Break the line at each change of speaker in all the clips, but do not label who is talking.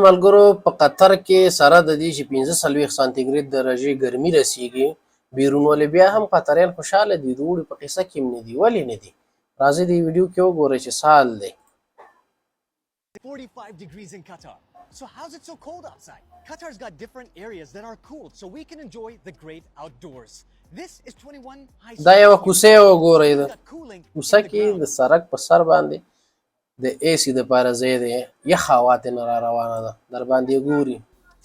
ملګرو په قطر کې سره د دې چې 45 سانتي ګراد درجې ګرمي رسیږي بیرون ولې بیا هم قطریان خوشاله دي د اوړي په قصه کې نه دي ولې نه دي راځي د ویډیو کې وګورئ چې سال دی
45 degrees in Qatar. So how's it so cold outside? Qatar's got different areas that are cooled so we can enjoy the great outdoors. This is 21 high.
دا یو کوسه وګورئ د کوسه کې د سړک په سر باندې د اي سي د پاره ځای دی یخ هوا ته نه را روانه ده در باندې ګوري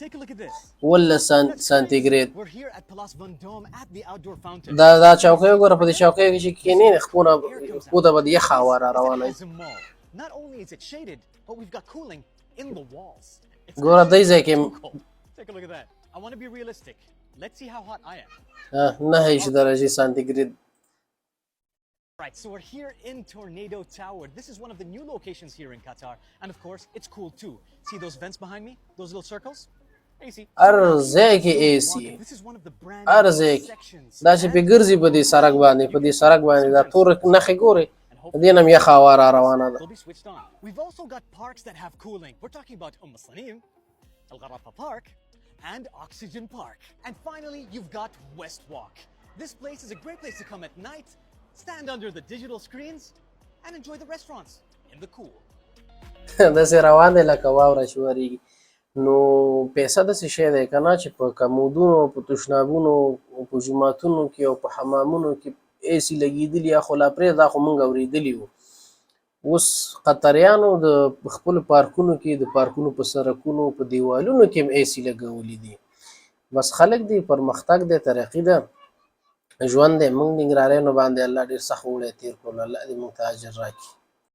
Take a look at this.
ولا سانتي ګراد
We're here at Palace Vendôme at the outdoor fountain.
دا چوکۍ وګوره په دې چوکۍ کې چې کینې خپونه به یخ هوا را روانه
It's a mall. Not only is it shaded, but we've got cooling in the walls. It's
ګوره دای ځای کې
too cold. Take a look at that. I want to be realistic. Let's see how hot I am.
9 درجې سانتي ګراد
Right, so we're here in Tornado Tower. This is one of the new locations here in Qatar. And of course, it's cool too. See those vents behind me? Those little circles? AC.
ارزه کې اي سي
This is one of the brand
ارزه
new sections.
دا چې په ګرځي په دې سړک باندې دا تور نخې ګوري دې نم یخ هوا را روانه ده
They'll be switched on. We've also got parks that have cooling. We're talking about Salim, Al Gharafa Park, and Oxygen Park. And finally, you've got West Walk. This place is a great place to come at night, stand under the digital screens, and enjoy the restaurants in the cool.
داسې روان دی لکه واوره چې ورېږي نو پیسه داسې شی دی که نه چې په کمودونو په تشنابونو په جوماتونو کې او په حمامونو کې اي سي لګېدلي یا خو لا پرېږده دا خو موږ اورېدلي وو اوس قطریانو د خپلو پارکونو کې د پارکونو په سړکونو په دیوالونو کې هم اي سي لګولي دي بس خلک دی پرمختګ دی ترقي ده ژوند دی موږ ننګرهاریانو باندې الله ډېر سخت اوړی تېر کړلو الله دې موږ ته اجر راکړي